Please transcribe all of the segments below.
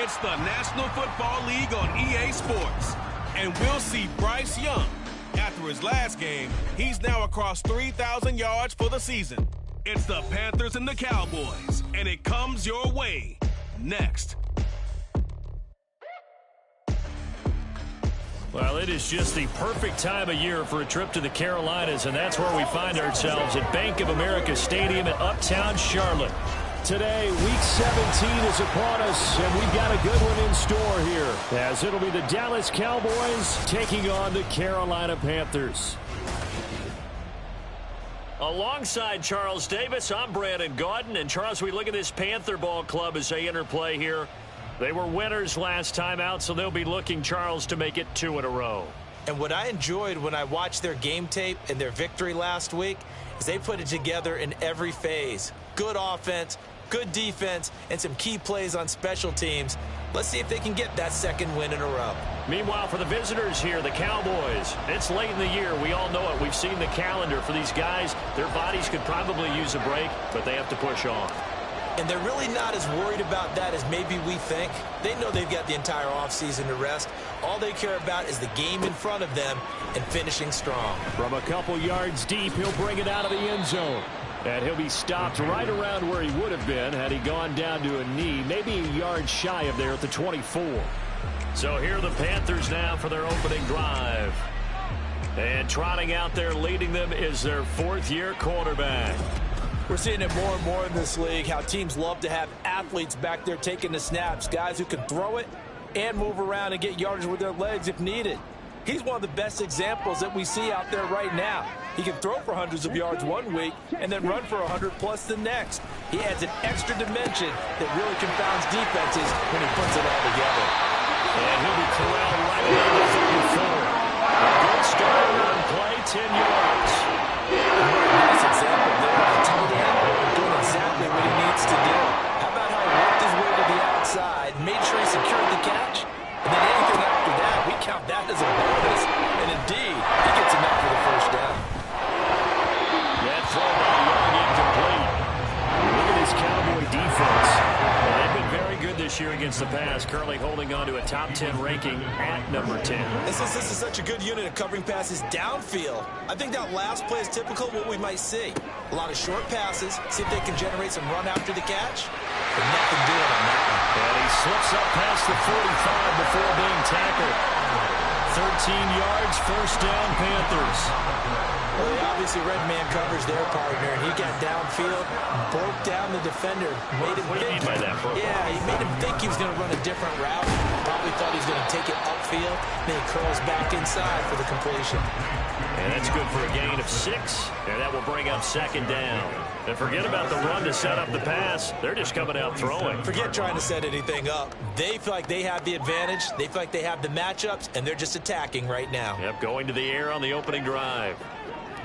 It's the National Football League on EA Sports. And we'll see Bryce Young. After his last game, he's now across 3,000 yards for the season. It's the Panthers and the Cowboys, and it comes your way next. Well, it is just the perfect time of year for a trip to the Carolinas, and that's where we find ourselves at Bank of America Stadium in Uptown Charlotte. Today, Week 17 is upon us, and we've got a good one in store here, as it'll be the Dallas Cowboys taking on the Carolina Panthers. Alongside Charles Davis, I'm Brandon Gaudin. And Charles, we look at this Panther ball club as they interplay here. They were winners last time out, so they'll be looking, Charles, to make it 2 in a row. And what I enjoyed when I watched their game tape and their victory last week is they put it together in every phase. Good offense, good defense, and some key plays on special teams. Let's see if they can get that second win in a row. Meanwhile, for the visitors here, the Cowboys, it's late in the year. We all know it. We've seen the calendar for these guys. Their bodies could probably use a break, but they have to push on. And they're really not as worried about that as maybe we think. They know they've got the entire offseason to rest. All they care about is the game in front of them and finishing strong. From a couple yards deep, he'll bring it out of the end zone. And he'll be stopped right around where he would have been had he gone down to a knee, maybe a yard shy of there at the 24. So here are the Panthers now for their opening drive. And trotting out there leading them is their 4th-year quarterback. We're seeing it more and more in this league, how teams love to have athletes back there taking the snaps, guys who can throw it and move around and get yardage with their legs if needed. He's one of the best examples that we see out there right now. He can throw for hundreds of yards one week and then run for 100+ the next. He adds an extra dimension that really confounds defenses when he puts it all together. And he'll be corralled right around the 34. A good start, 1 play, 10 yards. Nice example there of the tight end doing exactly what he needs to do. How about how he worked his way to the outside, made sure he secured the catch, and then anything after that, we count that as a bonus. And indeed, he gets enough for the first down. That throw by Young incomplete. Look at this Cowboy defense. Well, they've been very good this year against the pass, currently holding on to a top 10 ranking at number 10. And since this is such a good unit of covering passes downfield, I think that last play is typical of what we might see. A lot of short passes, see if they can generate some run after the catch, but nothing doing on that one. And he slips up past the 45 before being tackled. 13 yards, first down, Panthers. Well, they obviously read man coverage their partner, and he got downfield, broke down the defender, made him What do you mean by that, bro? Yeah, he made him think he was going to run a different route. Probably thought he was going to take it upfield, then he curls back inside for the completion. And that's good for a gain of 6, and that will bring up second down. And forget about the run to set up the pass. They're just coming out throwing. Forget trying to set anything up. They feel like they have the advantage. They feel like they have the matchups, and they're just attacking right now. Yep, going to the air on the opening drive.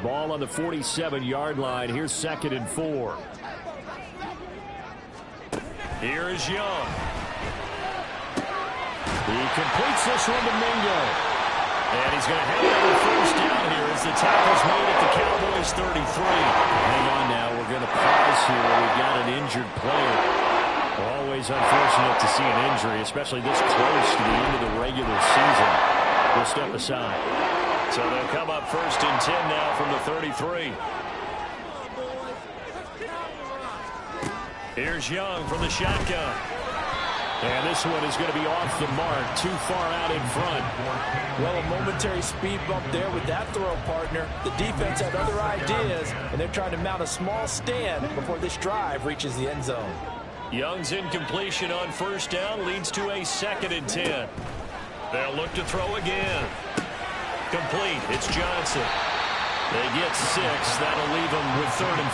Ball on the 47-yard line. Here's 2nd and 4. Here is Young. He completes this one to Mingo. And he's going to have another first down here as the tackle's made at the Cowboys 33. Hang on now. We're going to pause here. We've got an injured player. Always unfortunate to see an injury, especially this close to the end of the regular season. We'll step aside. So they'll come up 1st and 10 now from the 33. Here's Young from the shotgun. And this one is going to be off the mark, too far out in front. Well, a momentary speed bump there with that throw, partner. The defense had other ideas, and they're trying to mount a small stand before this drive reaches the end zone. Young's incompletion on first down leads to a 2nd and 10. They'll look to throw again. Complete. It's Johnson. They get 6. That'll leave them with 3rd and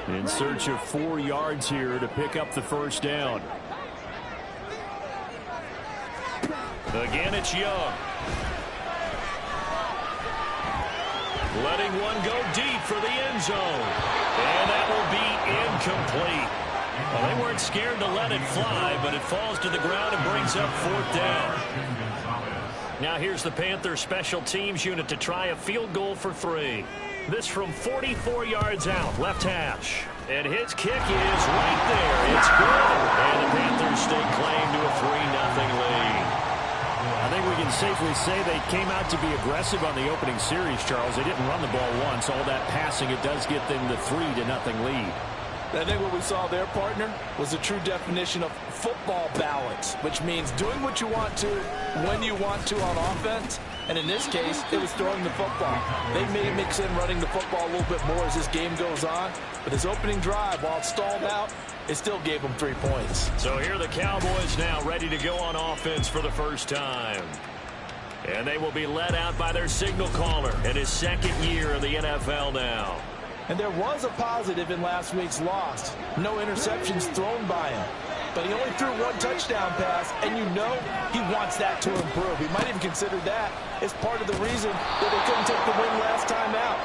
4. In search of 4 yards here to pick up the first down. Again, it's Young. Letting one go deep for the end zone. And that will be incomplete. Well, they weren't scared to let it fly, but it falls to the ground and brings up 4th down. Now here's the Panthers special teams unit to try a field goal for 3. This from 44 yards out, left hash. And his kick is right there. It's good. And the Panthers stake claim to a 3-0 lead. I think we can safely say they came out to be aggressive on the opening series, Charles. They didn't run the ball once. All that passing, it does get them the 3-0 lead. I think what we saw there, partner, was a true definition of football balance, which means doing what you want to, when you want to on offense. And in this case, it was throwing the football. They may mix in running the football a little bit more as this game goes on. But his opening drive, while it stalled out, it still gave them 3 points. So here are the Cowboys now ready to go on offense for the first time. And they will be led out by their signal caller in his second year in the NFL now. And there was a positive in last week's loss. No interceptions thrown by him. But he only threw 1 touchdown pass, and you know he wants that to improve. He might even consider that as part of the reason that they couldn't take the win last time out.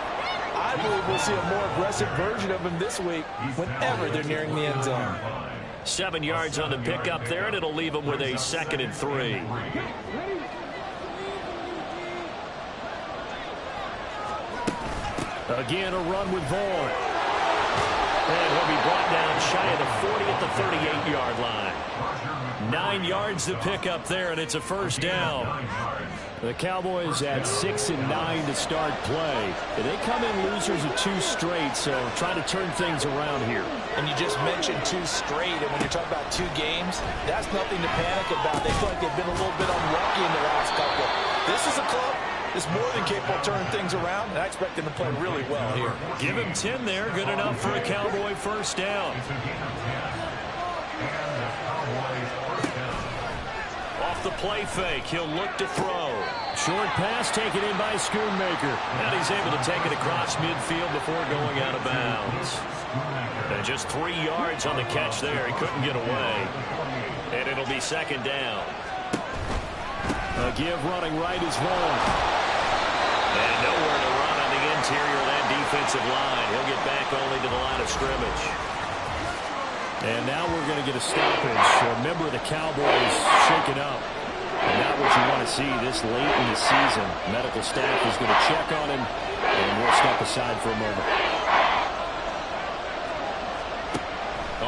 I believe we'll see a more aggressive version of him this week whenever they're nearing the end zone. 7 yards on the pickup there, and it'll leave them with a 2nd and 3. Again, a run with Vaughn. And he'll be brought down shy of the 40 at the 38-yard line. 9 yards to pick up there, and it's a first down. The Cowboys at 6-9 to start play. They come in losers of 2 straight, so trying to turn things around here. And you just mentioned 2 straight, and when you're talking about 2 games, that's nothing to panic about. They feel like they've been a little bit unlucky in the last couple. This is a club that's more than capable of turning things around, and I expect them to play really well here. Give him 10 there, good enough for a Cowboy first down. Off the play fake, he'll look to throw. Short pass taken in by Schoonmaker. And he's able to take it across midfield before going out of bounds. And just 3 yards on the catch there. He couldn't get away. And it'll be 2nd down. A give running right is Vaughn. And nowhere to run on the interior of that defensive line. He'll get back only to the line of scrimmage. And now we're going to get a stoppage. A member of the Cowboys shaken up. And not what you want to see this late in the season. Medical staff is going to check on him, and we'll step aside for a moment.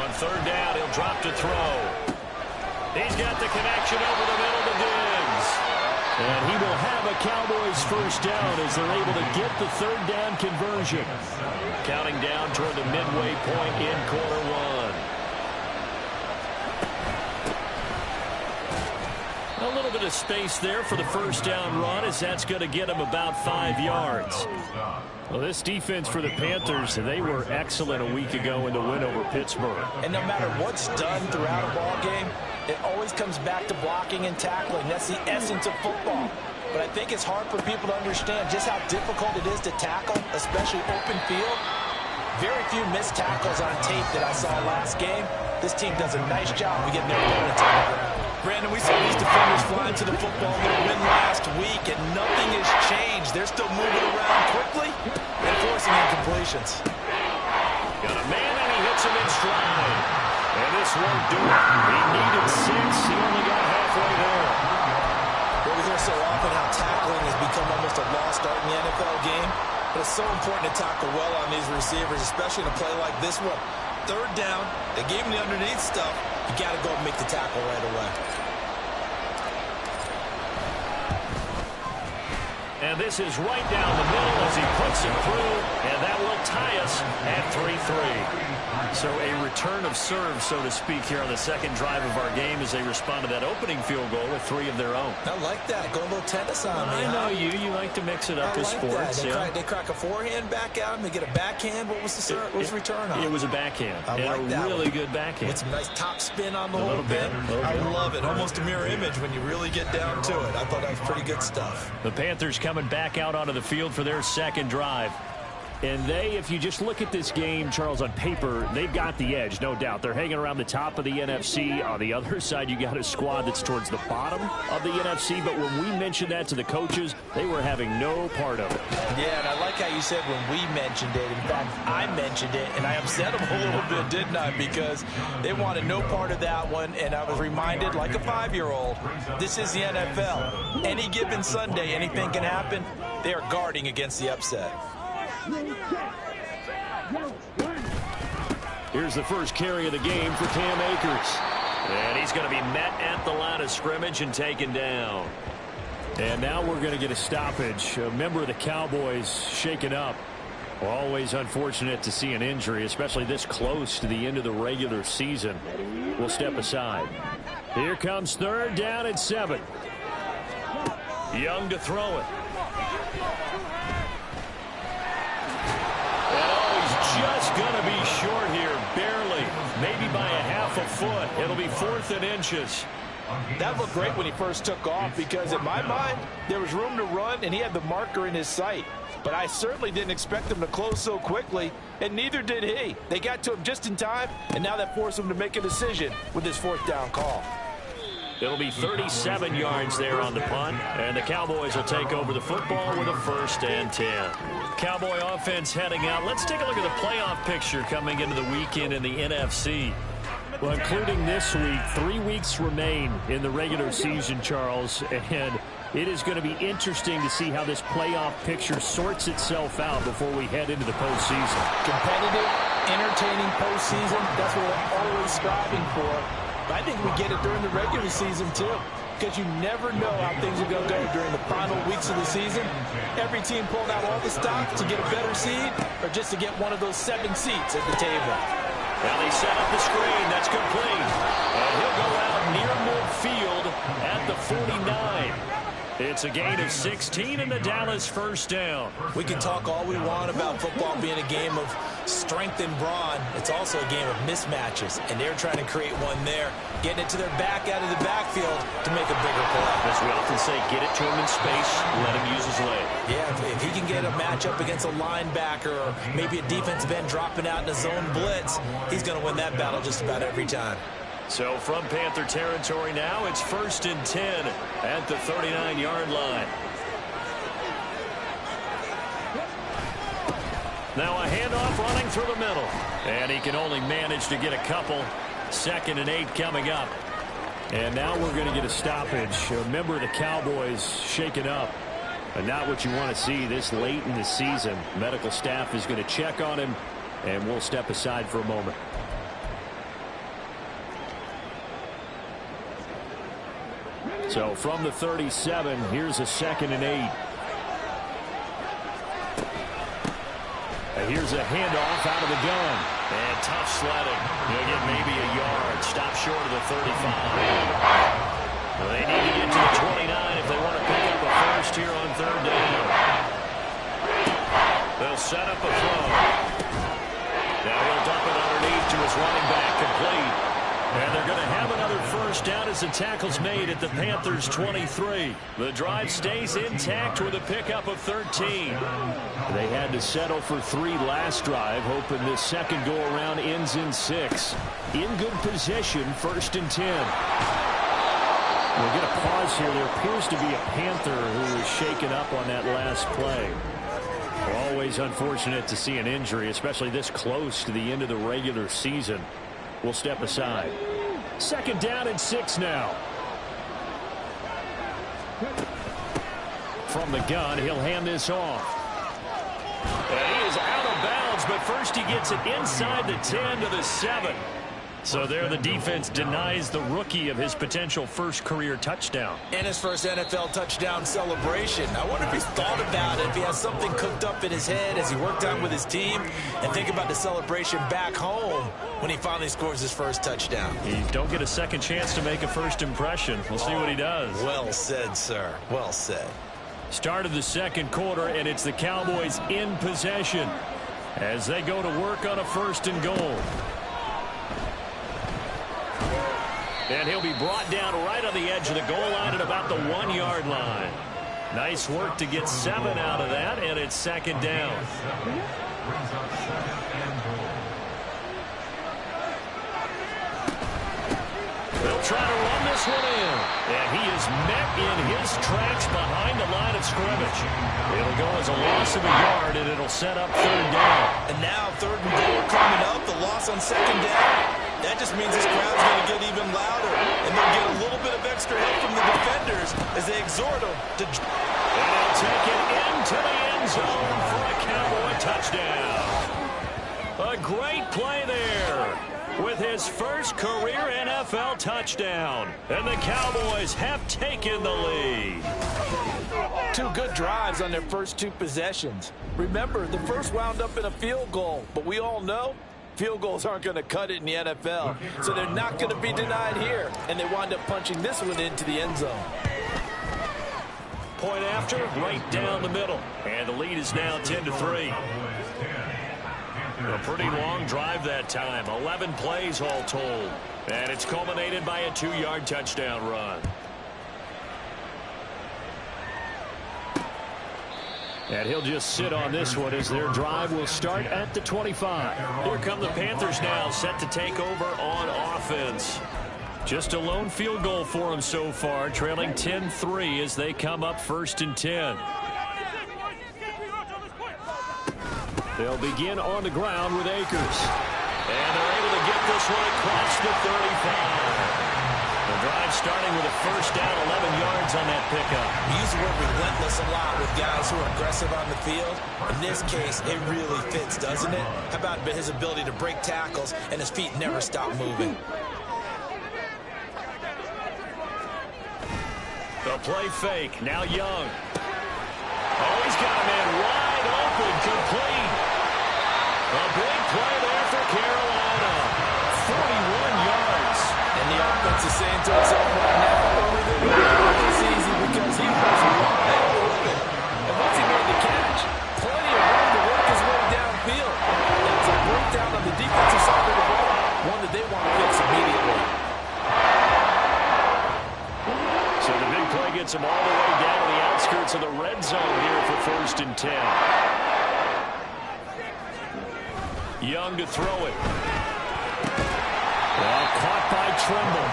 On 3rd down, he'll drop to throw. He's got the connection over the middle to Diggs. And he will have a Cowboys first down as they're able to get the 3rd down conversion. Counting down toward the midway point in quarter 1. A little bit of space there for the first down run, as that's going to get him about 5 yards. Well, this defense for the Panthers, they were excellent a week ago in the win over Pittsburgh. And no matter what's done throughout a ball game, it always comes back to blocking and tackling. That's the essence of football. But I think it's hard for people to understand just how difficult it is to tackle, especially open field. Very few missed tackles on tape that I saw last game. This team does a nice job of getting their opponents on the ground. Brandon, we saw these defenders flying to the football in their win last week, and nothing has changed. They're still moving around quickly and forcing incompletions. Got a man, and he hits him in stride. And this won't do it. He needed 6. He only got halfway there. Well, we hear so often how tackling has become almost a lost art in the NFL game. But it's so important to tackle well on these receivers, especially in a play like this one. 3rd down, they gave him the underneath stuff. You got to go and make the tackle right away. And this is right down the middle as he puts it through, and that will tie us at 3-3. So a return of serve, so to speak, here on the 2nd drive of our game as they respond to that opening field goal with 3 of their own. I like that. Go a little tennis on me. I know you like to mix it up with sports. They crack a forehand back out and they get a backhand. What was the return on? It was a backhand. I like that. Really good backhand. With some nice top spin on the whole thing. I love it. Almost a mirror image when you really get down to it. I thought that was pretty good stuff. The Panthers coming back out onto the field for their 2nd drive. And they, if you just look at this game, Charles, on paper, they've got the edge, no doubt. They're hanging around the top of the NFC. On the other side, you got a squad that's towards the bottom of the NFC. But when we mentioned that to the coaches, they were having no part of it. Yeah, and I like how you said when we mentioned it. In fact, I mentioned it, and I upset them a little bit, didn't I? Because they wanted no part of that one, and I was reminded, like a 5-year-old, this is the NFL. Any given Sunday, anything can happen. They are guarding against the upset. Here's the first carry of the game for Cam Akers. And he's going to be met at the line of scrimmage and taken down. And now we're going to get a stoppage. A member of the Cowboys shaken up. Always unfortunate to see an injury, especially this close to the end of the regular season. We'll step aside. Here comes 3rd down and 7. Young to throw it. Just going to be short here, barely, maybe by a half a foot. It'll be 4th and inches. That looked great when he first took off because, in my mind, there was room to run, and he had the marker in his sight. But I certainly didn't expect him to close so quickly, and neither did he. They got to him just in time, and now that forced him to make a decision with his 4th down call. It'll be 37 yards there on the punt, and the Cowboys will take over the football with a 1st and 10. Cowboy offense heading out. Let's take a look at the playoff picture coming into the weekend in the NFC. Well, including this week, 3 weeks remain in the regular season, Charles, and it is going to be interesting to see how this playoff picture sorts itself out before we head into the postseason. Competitive, entertaining postseason, that's what we're always striving for. But I think we get it during the regular season, too, because you never know how things are going to go during the final weeks of the season. Every team pulled out all the stops to get a better seed or just to get one of those 7 seats at the table. Now they set up the screen. That's complete. And he'll go out near midfield at the 49. It's a gain of 16 and the Dallas 1st down. We can talk all we want about football being a game of strength and brawn. It's also a game of mismatches, and they're trying to create one there, getting it to their back out of the backfield to make a bigger play. As we often say, get it to him in space, let him use his leg. Yeah, if he can get a matchup against a linebacker or maybe a defensive end dropping out in a zone blitz, he's going to win that battle just about every time. So from Panther territory now, it's 1st and 10 at the 39-yard line. Now a handoff running through the middle. And he can only manage to get a couple. 2nd and 8 coming up. And now we're going to get a stoppage. A member of the Cowboys shaken up. And not what you want to see this late in the season. Medical staff is going to check on him, and we'll step aside for a moment. So from the 37, here's a 2nd and 8. And here's a handoff out of the gun. And tough sledding. He'll get maybe a yard. Stop short of the 35. Well, they need to get to the 29 if they want to pick up a 1st here on 3rd down. They'll set up a throw. Now he'll dump it underneath to his running back, complete. And they're going to have another 1st down as the tackle's made at the Panthers' 23. The drive stays intact with a pickup of 13. They had to settle for 3 last drive, hoping this second go-around ends in 6. In good position, 1st and 10. We'll get a pause here. There appears to be a Panther who was shaken up on that last play. Always unfortunate to see an injury, especially this close to the end of the regular season. We'll step aside. 2nd down and 6 now. From the gun, he'll hand this off. And he is out of bounds, but first he gets it inside the 10 to the 7. So there the defense denies the rookie of his potential 1st career touchdown. And his first NFL touchdown celebration. I wonder if he's thought about it, if he has something cooked up in his head as he worked out with his team, and think about the celebration back home when he finally scores his 1st touchdown. You don't get a second chance to make a 1st impression. We'll see what he does. Well said, sir. Well said. Start of the 2nd quarter, and it's the Cowboys in possession as they go to work on a 1st and goal. And he'll be brought down right on the edge of the goal line at about the 1-yard line. Nice work to get 7 out of that, and it's 2nd down. They'll try to run this one in. And he is met in his tracks behind the line of scrimmage. It'll go as a loss of a yard, and it'll set up third down. And now third and goal coming up. The loss on second down. That just means this crowd's going to get even louder. And they'll get a little bit of extra help from the defenders as they exhort them to... And they'll take it into the end zone for a Cowboy touchdown. A great play there with his first career NFL touchdown. And the Cowboys have taken the lead. Two good drives on their first two possessions. Remember, the first wound up in a field goal, but we all know field goals aren't going to cut it in the NFL, so they're not going to be denied here, and they wind up punching this one into the end zone. Point after, right down the middle, and the lead is now 10-3. A pretty long drive that time, 11 plays all told, and it's culminated by a 2-yard touchdown run. And he'll just sit on this one as their drive will start at the 25. Here come the Panthers now, set to take over on offense. Just a lone field goal for them so far, trailing 10-3 as they come up 1st and 10. They'll begin on the ground with Akers. And they're able to get this one across the 35. The drive starting with a first down, 11 yards on that pickup. We use the word relentless a lot with guys who are aggressive on the field. In this case, it really fits, doesn't it? How about his ability to break tackles and his feet never stop moving? The play fake, now Young. Oh, he's got a man wide open, complete. A big play there for Carolina. 41 yards. And the offense is saying to itself right now, only they're going to make this easy because he was wide open. And once he made the catch, plenty of room to work his way downfield. That's a breakdown on the defensive side of the ball, one that they want to fix immediately. So the big play gets him all the way down to the outskirts of the red zone here for 1st and 10. Young to throw it. Well, caught by Trimble.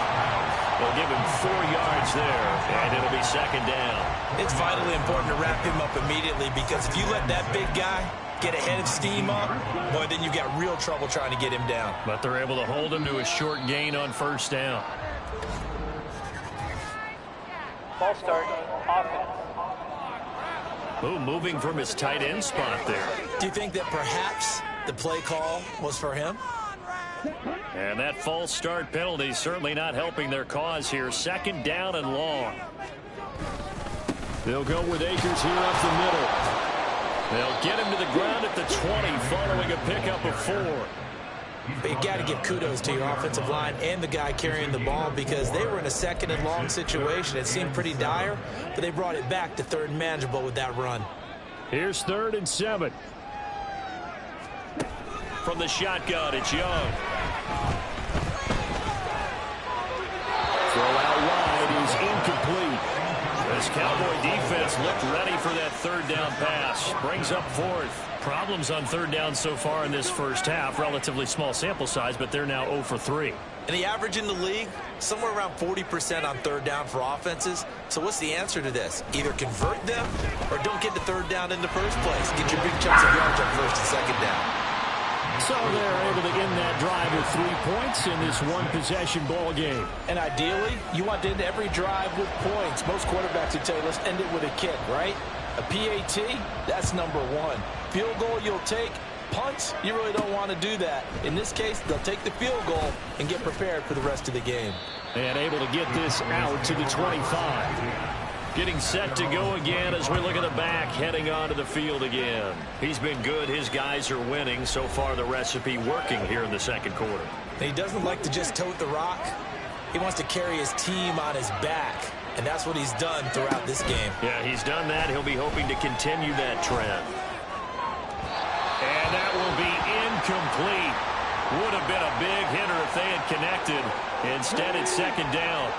They'll give him 4 yards there, and it'll be 2nd down. It's vitally important to wrap him up immediately because if you let that big guy get a head of steam up, boy, then you got real trouble trying to get him down. But they're able to hold him to a short gain on 1st down. Ball start, offense. Ooh, moving from his tight end spot there. Do you think that perhaps the play call was for him? And that false start penalty certainly not helping their cause here. 2nd down and long. They'll go with Akers here up the middle. They'll get him to the ground at the 20 following a pickup of 4. But you got to give kudos to your offensive line and the guy carrying the ball because they were in a 2nd and long situation. It seemed pretty dire, but they brought it back to 3rd and manageable with that run. Here's 3rd and 7. From the shotgun, it's Young. Throw out wide is incomplete. This Cowboy defense looked ready for that 3rd down pass. Brings up 4th. Problems on 3rd down so far in this first half. Relatively small sample size, but they're now 0 for 3. And the average in the league, somewhere around 40% on 3rd down for offenses. So what's the answer to this? Either convert them or don't get the 3rd down in the first place. Get your big chunks of yards on 1st and 2nd down. So they're able to end that drive with 3 points in this one-possession ball game. And ideally, you want to end every drive with points. Most quarterbacks would tell you, let's end it with a kick, right? A PAT, that's number 1. Field goal you'll take. Punts, you really don't want to do that. In this case, they'll take the field goal and get prepared for the rest of the game. And able to get this out to the 25. Getting set to go again as we look at the back heading onto the field again. He's been good. His guys are winning. So far, the recipe working here in the 2nd quarter. And he doesn't like to just tote the rock. He wants to carry his team on his back. And that's what he's done throughout this game. Yeah, he's done that. He'll be hoping to continue that trend. And that will be incomplete. Would have been a big hitter if they had connected. Instead, it's 2nd down.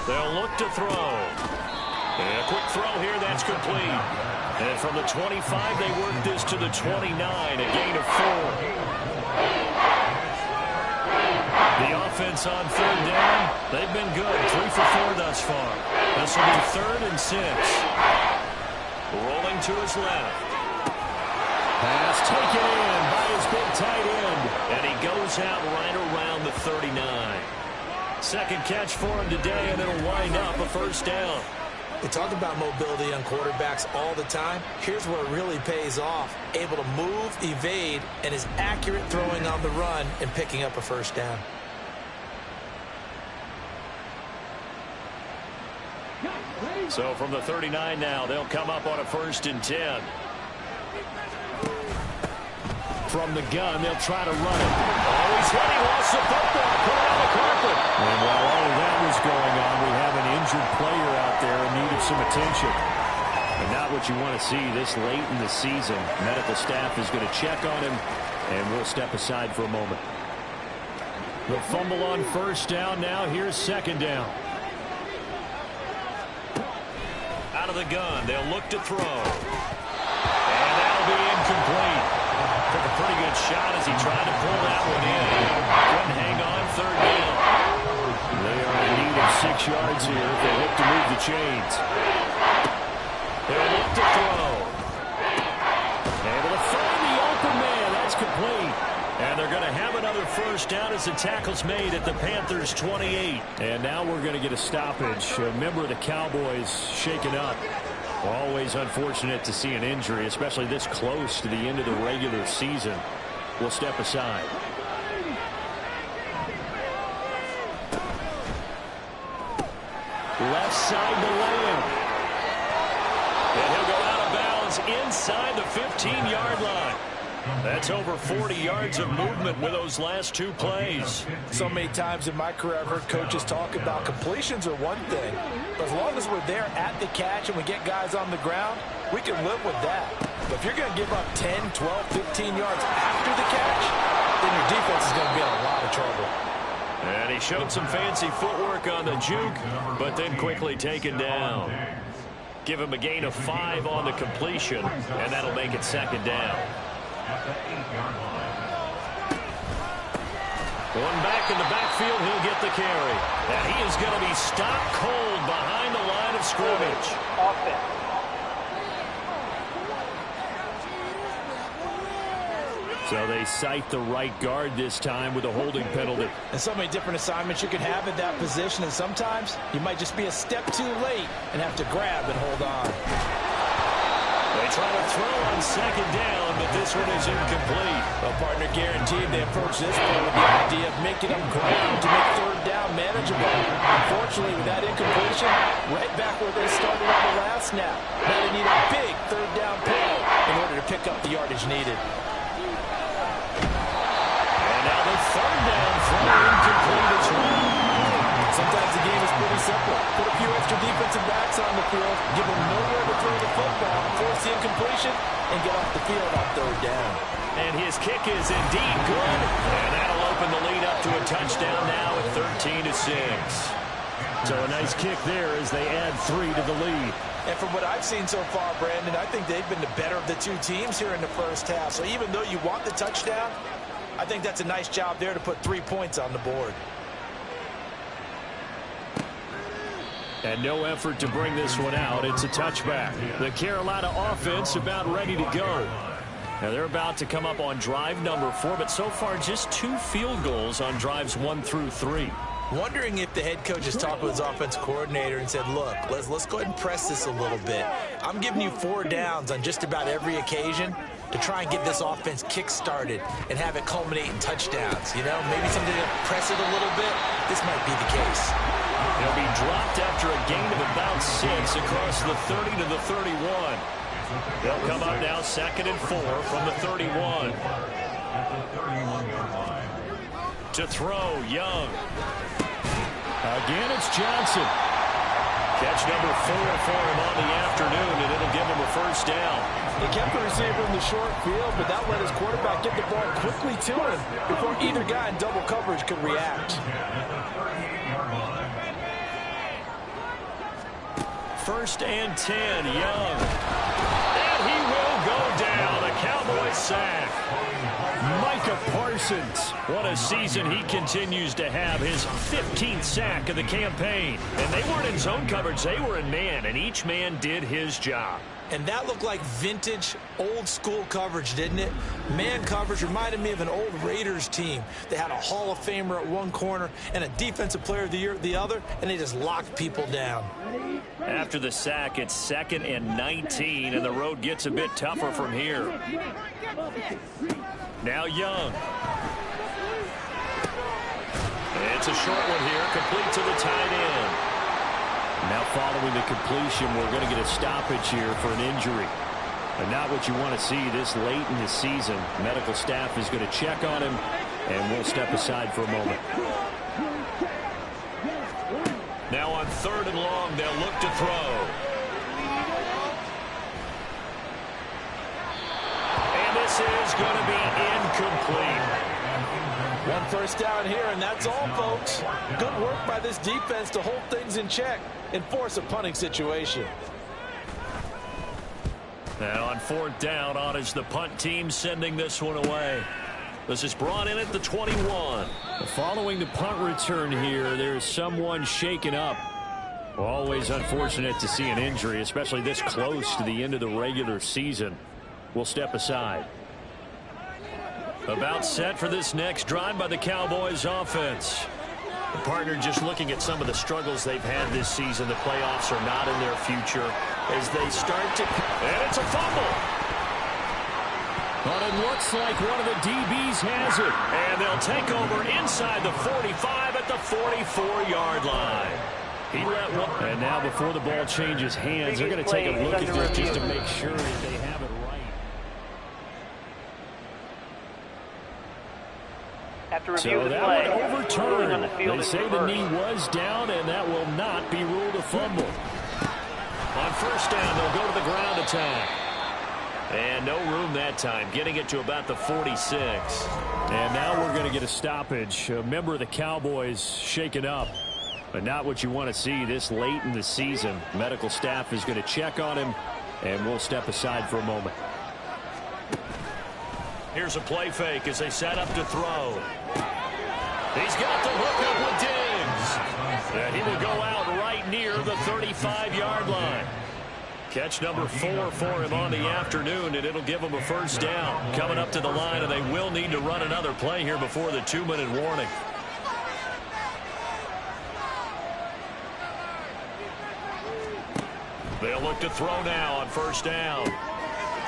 They'll look to throw. And a quick throw here, that's complete. And from the 25, they work this to the 29, a gain of 4. The offense on third down, they've been good, 3 for 4 thus far. This will be 3rd and 6. Rolling to his left. Pass taken in by his big tight end. And he goes out right around the 39. Second catch for him today, and it'll wind up a first down. We talk about mobility on quarterbacks all the time. Here's where it really pays off. Able to move, evade, and is accurate throwing on the run and picking up a first down. So from the 39 now, they'll come up on a 1st and 10. From the gun, they'll try to run it. Oh, he's hit. He lost the football. Put it on the carpet. And while all of that was going on, we have an injured player out there in need of some attention. And not what you want to see this late in the season. Medical staff is going to check on him, and we'll step aside for a moment. The fumble on 1st down now. Here's 2nd down. Out of the gun, they'll look to throw. And that'll be incomplete. Took a pretty good shot as he tried to pull that one in. Couldn't hang on 3rd down. They are in need of 6 yards here if they look to move the chains. They'll look to throw. Able to find the open man. That's complete. And they're going to have another first down as the tackle's made at the Panthers' 28. And now we're going to get a stoppage. A member of the Cowboys shaken up. Always unfortunate to see an injury, especially this close to the end of the regular season. We'll step aside. Left side to Lamb. And he'll go out of bounds inside the 15-yard line. That's over 40 yards of movement with those last 2 plays. So many times in my career, I've heard coaches talk about completions are one thing. But as long as we're there at the catch and we get guys on the ground, we can live with that. But if you're going to give up 10, 12, 15 yards after the catch, then your defense is going to be in a lot of trouble. And he showed some fancy footwork on the juke, but then quickly taken down. Give him a gain of 5 on the completion, and that'll make it 2nd down. One back in the backfield, he'll get the carry. And he is going to be stopped cold behind the line of scrimmage. Offense. So they cite the right guard this time with a holding penalty. And so many different assignments you can have at that position, and sometimes you might just be a step too late and have to grab and hold on. They try to throw on 2nd down, but this one is incomplete. Well, partner, guaranteed they approach this play with the idea of making them ground to make 3rd down manageable. Unfortunately, with that incompletion, right back where they started on the last snap. Now they need a big 3rd down play in order to pick up the yardage needed. And now the 3rd down throw incomplete as well. Sometimes the game is pretty simple. Put a few extra defensive backs on the field, give them nowhere to throw the football, force the incompletion, and get off the field on 3rd down. And his kick is indeed good. And that'll open the lead up to a touchdown now at 13-6. So a nice kick there as they add 3 to the lead. And from what I've seen so far, Brandon, I think they've been the better of the 2 teams here in the first half. So even though you want the touchdown, I think that's a nice job there to put 3 points on the board. And no effort to bring this one out. It's a touchback. The Carolina offense about ready to go. Now they're about to come up on drive number 4, but so far just 2 field goals on drives 1 through 3. Wondering if the head coach has talked with his offense coordinator and said, look, let's go ahead and press this a little bit. I'm giving you 4 downs on just about every occasion to try and get this offense kick-started and have it culminate in touchdowns. You know, maybe something to press it a little bit. This might be the case. He'll be dropped after a gain of about 6 across the 30 to the 31. They'll come up now 2nd and 4 from the 31. To throw, Young. Again, it's Johnson. Catch number 4 for him on the afternoon, and it'll give him a first down. He kept the receiver in the short field, but that let his quarterback get the ball quickly to him before either guy in double coverage could react. 1st and 10. Young. And he will go down. A Cowboys sack. Micah Parsons. What a season he continues to have. His 15th sack of the campaign. And they weren't in zone coverage. They were in man, and each man did his job. And that looked like vintage, old-school coverage, didn't it? Man coverage reminded me of an old Raiders team. They had a Hall of Famer at one corner and a Defensive Player of the Year at the other, and they just locked people down. After the sack, it's 2nd and 19, and the road gets a bit tougher from here. Now Young. It's a short one here, complete to the tight end. Now following the completion, we're going to get a stoppage here for an injury. And not what you want to see this late in the season. Medical staff is going to check on him, and we'll step aside for a moment. Now on 3rd and long, they'll look to throw. And this is going to be incomplete. 1 first down here, and that's all, folks. Good work by this defense to hold things in check and force a punting situation. Now on 4th down, on is the punt team sending this one away. This is brought in at the 21. Following the punt return here, there's someone shaken up. Always unfortunate to see an injury, especially this close to the end of the regular season. We'll step aside. About set for this next drive by the Cowboys offense. The partner just looking at some of the struggles they've had this season. The playoffs are not in their future as they start to... And it's a fumble. But it looks like one of the DBs has it. And they'll take over inside the 45 at the 44-yard line. He let one... And now before the ball changes hands, they're going to take a look at this just to make sure that they have it right. So that one overturned. They say the knee was down, and that will not be ruled a fumble. On 1st down, they'll go to the ground attack. And no room that time, getting it to about the 46. And now we're going to get a stoppage. A member of the Cowboys shaken up. But not what you want to see this late in the season. Medical staff is going to check on him, and we'll step aside for a moment. Here's a play fake as they set up to throw. He's got the hook up with Diggs. And he will go out right near the 35-yard line. Catch number 4 for him on the afternoon, and it'll give him a 1st down. Coming up to the line, and they will need to run another play here before the 2-minute warning. They'll look to throw now on 1st down.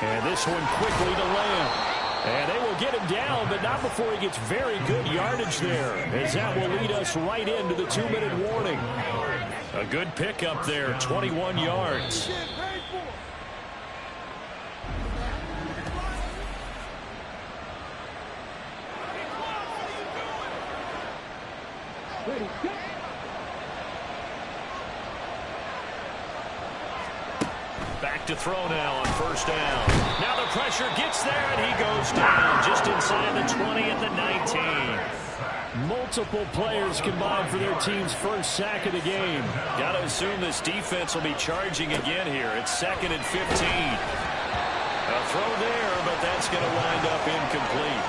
And this one quickly to Lamb. And they will get him down, but not before he gets very good yardage there, as that will lead us right into the 2-minute warning. A good pickup there, 21 yards. Back to throw now on 1st down. Now the pressure gets there, and he goes down just inside the 20 at the 19. Multiple players combined for their team's 1st sack of the game. Got to assume this defense will be charging again here. It's 2nd and 15. A throw there, but that's going to wind up incomplete.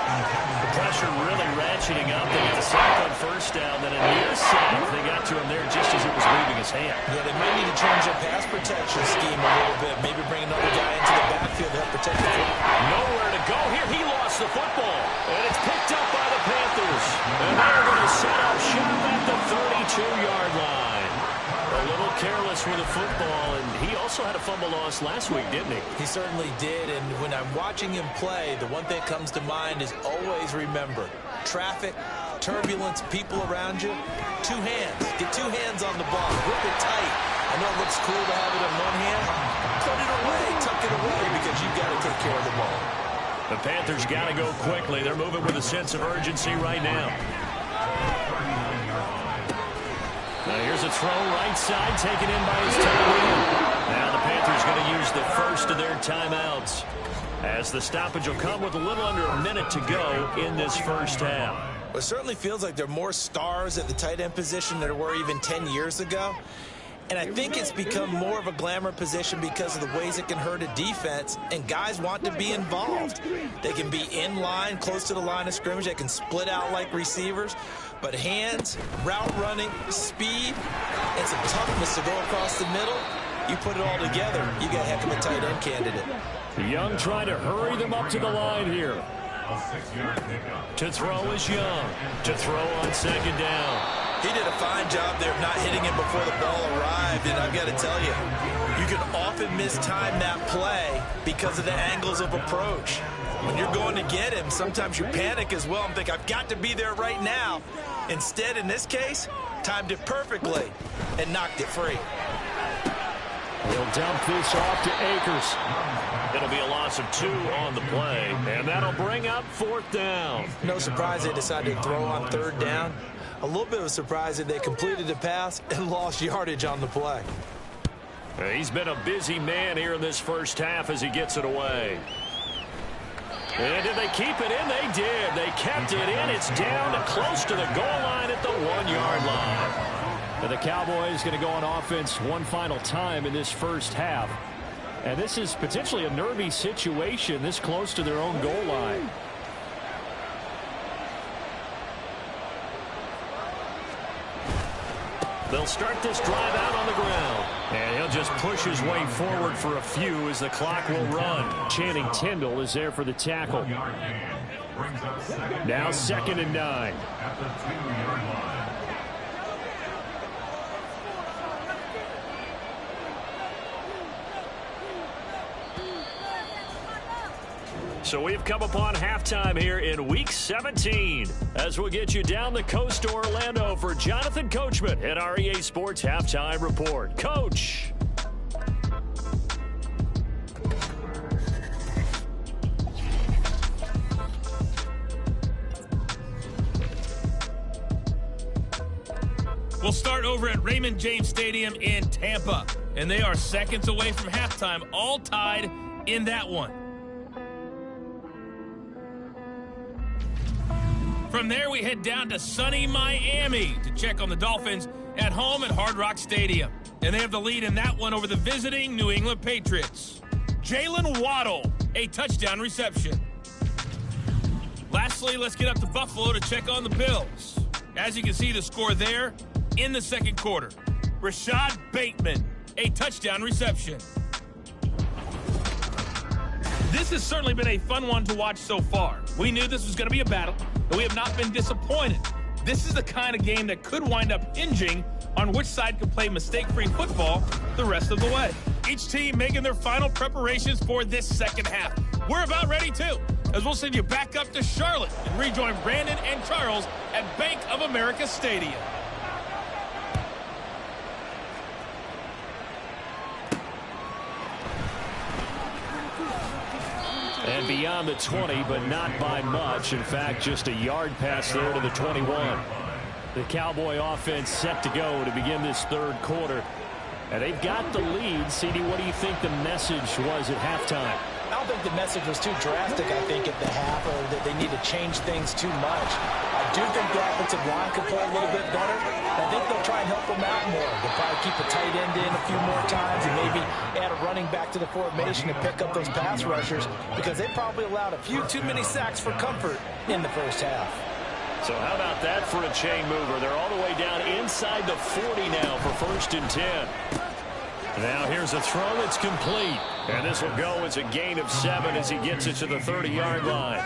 The pressure really ratcheting up. They got a sack on 1st down, then a near sack. They got to him there just as it was leaving his hand. Yeah, they may need to change their pass protection scheme a little bit. Maybe bring another guy into the backfield to help protect the football. Nowhere to go here. He lost the football, and it's picked up by the Panthers. And they're going to set up shop at the 32-yard line. A little careless with the football, and he also had a fumble loss last week, didn't he? He certainly did, and when I'm watching him play, the one thing that comes to mind is always remember, traffic, turbulence, people around you, 2 hands. Get 2 hands on the ball. Grip it tight. I know it looks cool to have it in one hand. Put it away, tuck it away, because you've got to take care of the ball. The Panthers got to go quickly. They're moving with a sense of urgency right now. Now here's a throw right side, taken in by his tight end. Now the Panthers going to use the first of their timeouts, as the stoppage will come with a little under a minute to go in this 1st half. Well, it certainly feels like there are more stars at the tight end position than there were even 10 years ago. And I think it's become more of a glamour position because of the ways it can hurt a defense, and guys want to be involved. They can be in line, close to the line of scrimmage. They can split out like receivers. But hands, route running, speed, and some toughness to go across the middle, you put it all together, you got a heck of a tight end candidate. Young trying to hurry them up to the line here. To throw is Young. To throw on second down. He did a fine job there of not hitting him before the ball arrived, and I've got to tell you, you can often mistime that play because of the angles of approach. When you're going to get him, sometimes you panic as well and think, I've got to be there right now. Instead, in this case, timed it perfectly and knocked it free. He'll dump this off to Akers. It'll be a loss of 2 on the play, and that'll bring up 4th down. No surprise they decided to throw on 3rd down. A little bit of a surprise that they completed the pass and lost yardage on the play. He's been a busy man here in this first half as he gets it away. And did they keep it in? They did. They kept it in. It's down to close to the goal line at the 1-yard line. And the Cowboys going to go on offense one final time in this first half. And this is potentially a nervy situation this close to their own goal line. They'll start this drive out on the ground. And he'll just push his way forward for a few as the clock will run. Channing Tindall is there for the tackle. Now 2nd and 9. At the 2-yard line. So we've come upon halftime here in Week 17 as we'll get you down the coast to Orlando for Jonathan Coachman at our EA Sports Halftime Report. Coach. We'll start over at Raymond James Stadium in Tampa, and they are seconds away from halftime, all tied in that one. From there, we head down to sunny Miami to check on the Dolphins at home at Hard Rock Stadium. And they have the lead in that one over the visiting New England Patriots. Jalen Waddle, a touchdown reception. Lastly, let's get up to Buffalo to check on the Bills. As you can see, the score there in the second quarter. Rashad Bateman, a touchdown reception. This has certainly been a fun one to watch so far. We knew this was going to be a battle, but we have not been disappointed. This is the kind of game that could wind up hinging on which side can play mistake-free football the rest of the way. Each team making their final preparations for this second half. We're about ready, too, as we'll send you back up to Charlotte and rejoin Brandon and Charles at Bank of America Stadium. And beyond the 20, but not by much. In fact, just a yard pass there to the 21. The Cowboy offense set to go to begin this third quarter. And they've got the lead. CD, what do you think the message was at halftime? I don't think the message was too drastic, I think, at the half, or that they need to change things too much. I do think the offensive line could play a little bit better. I think they'll try and help them out more. They'll probably keep a tight end in a few more times and maybe add a running back to the formation to pick up those pass rushers, because they probably allowed a few too many sacks for comfort in the first half. So how about that for a chain mover? They're all the way down inside the 40 now for 1st and 10. Now here's a throw that's complete. And this will go as a gain of 7 as he gets it to the 30-yard line.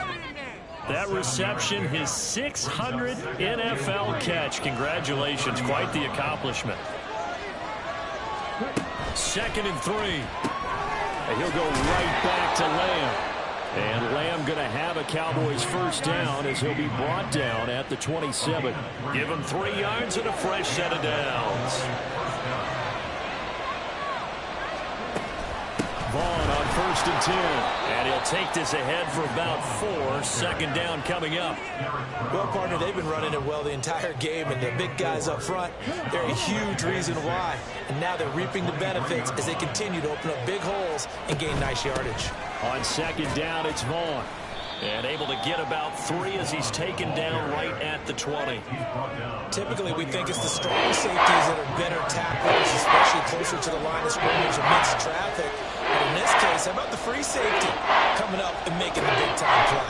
That reception, his 600th NFL catch. Congratulations, quite the accomplishment. 2nd and 3. And he'll go right back to Lamb. And Lamb going to have a Cowboys first down as he'll be brought down at the 27. Give him 3 yards and a fresh set of downs. Vaughn on 1st and 10. And he'll take this ahead for about 4. 2nd down coming up. Well, partner, they've been running it well the entire game, and the big guys up front, they're a huge reason why. And now they're reaping the benefits as they continue to open up big holes and gain nice yardage. On 2nd down, it's Vaughn. And able to get about 3 as he's taken down right at the 20. Typically, we think it's the strong safeties that are better tacklers, especially closer to the line of scrimmage amidst traffic. But in this case, how about the free safety coming up and making the big-time play?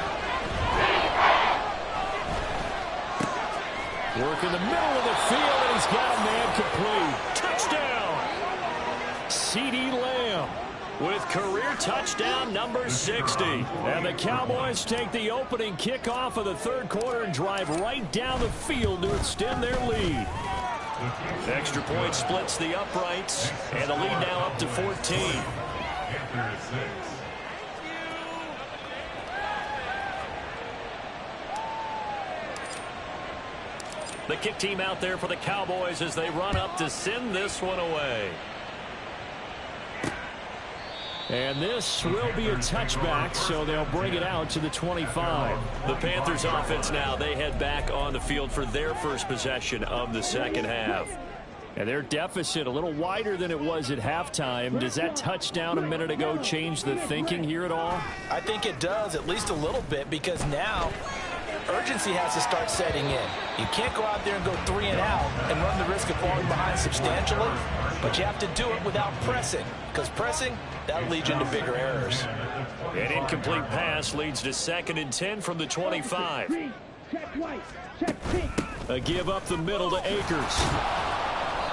Work in the middle of the field, and he's got a man complete. Touchdown! CeeDee Lamb with career touchdown number 60. And the Cowboys take the opening kickoff of the third quarter and drive right down the field to extend their lead. Extra point splits the uprights, and the lead now up to 14. The kick team out there for the Cowboys as they run up to send this one away. And this will be a touchback, so they'll bring it out to the 25. The Panthers offense now, they head back on the field for their first possession of the second half. And their deficit a little wider than it was at halftime. Does that touchdown a minute ago change the thinking here at all? I think it does, at least a little bit, because now urgency has to start setting in. You can't go out there and go 3 and out and run the risk of falling behind substantially, but you have to do it without pressing, because pressing, that'll lead you into bigger errors. An incomplete pass leads to 2nd and 10 from the 25. A give up the middle to Akers.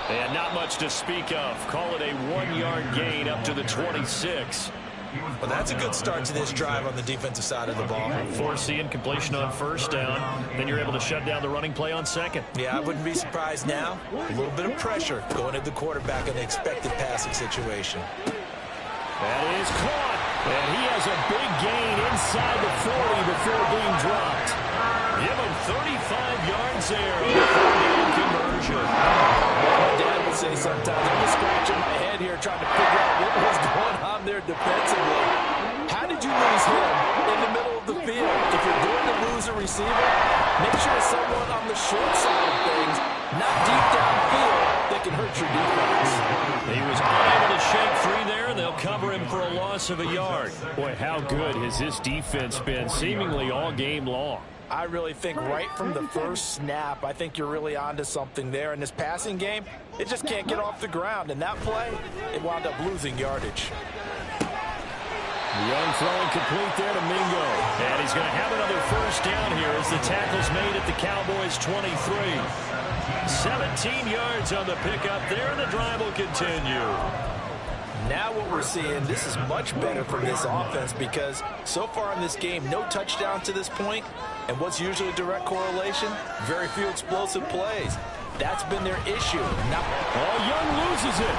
And not much to speak of. Call it a 1-yard gain up to the 26. Well, that's a good start to this drive on the defensive side of the ball. Force the incompletion on first down. Then you're able to shut down the running play on second. Yeah, I wouldn't be surprised now. A little bit of pressure going at the quarterback in the expected passing situation. That is caught. And he has a big gain inside the 40 before being dropped. Give him 35 yards there on the 4th conversion. My dad would say sometimes, I'm just scratching my head here trying to figure out what was going on there defensively. How did you lose him in the middle of the field? If you're going to lose a receiver, make sure it's someone on the short side of things, not deep downfield, that can hurt your defense. He was unable to shake free there, and they'll cover him for a loss of a yard. Boy, how good has this defense been seemingly all game long? I really think right from the first snap, I think you're really onto something there. In this passing game, it just can't get off the ground. And that play, it wound up losing yardage. Young throwing complete there to Mingo. And he's going to have another first down here as the tackle's made at the Cowboys' 23. 17 yards on the pickup there, and the drive will continue. Now what we're seeing, this is much better from this offense because so far in this game, no touchdown to this point. And what's usually a direct correlation? Very few explosive plays. That's been their issue. Young loses it.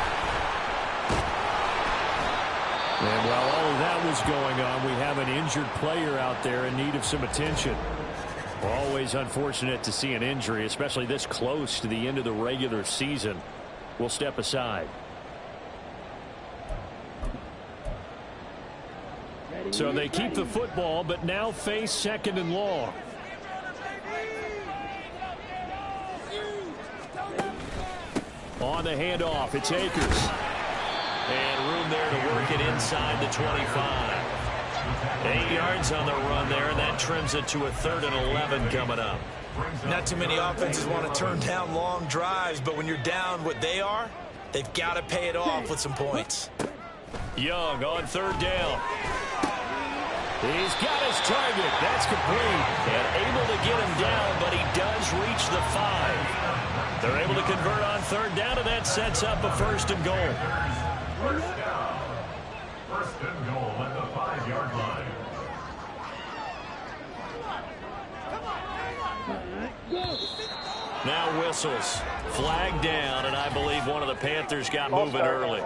And while all of that was going on, we have an injured player out there in need of some attention. Always unfortunate to see an injury, especially this close to the end of the regular season. We'll step aside. So they keep the football, but now face 2nd and long. On the handoff, it's Akers. And room there to work it inside the 25. 8 yards on the run there, and that trims it to a 3rd and 11 coming up. Not too many offenses want to turn down long drives, but when you're down what they are, they've got to pay it off with some points. Young on 3rd down. He's got his target. That's complete. And able to get him down, but he does reach the 5. They're able to convert on 3rd down, and that sets up a 1st and goal. First down. 1st and goal at the 5-yard line. Now whistles. Flag down, and I believe one of the Panthers got moving early.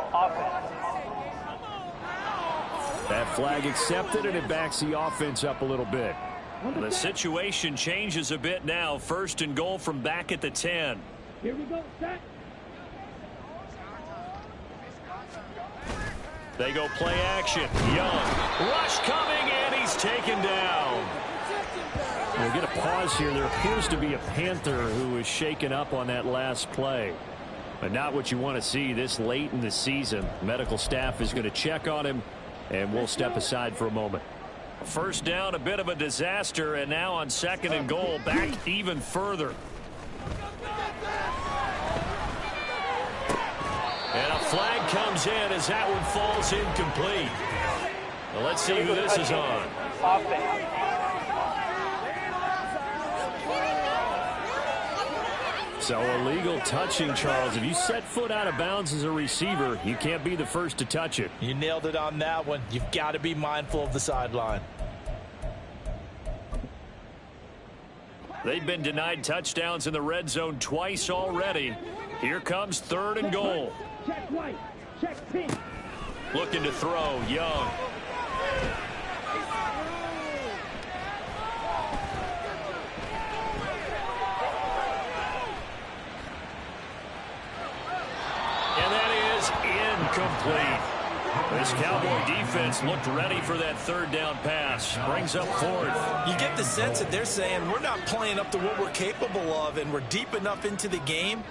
That flag accepted, and it backs the offense up a little bit. The situation changes a bit now. 1st and goal from back at the 10. Here we go, set. They go play action. Young. Rush coming, and he's taken down. We'll get a pause here. There appears to be a Panther who is shaken up on that last play. But not what you want to see this late in the season. Medical staff is going to check on him, and we'll step aside for a moment. First down, a bit of a disaster, and now on 2nd and goal, back even further. And a flag comes in as that one falls incomplete. Well, let's see who this is on. Offense. So illegal touching, Charles. If you set foot out of bounds as a receiver, you can't be the first to touch it. You nailed it on that one. You've got to be mindful of the sideline. They've been denied touchdowns in the red zone twice already. Here comes 3rd and goal. Check right. Check pink. Looking to throw, Young. And that is incomplete. This Cowboy defense looked ready for that 3rd down pass. Brings up 4th. You get the sense that they're saying we're not playing up to what we're capable of, and we're deep enough into the game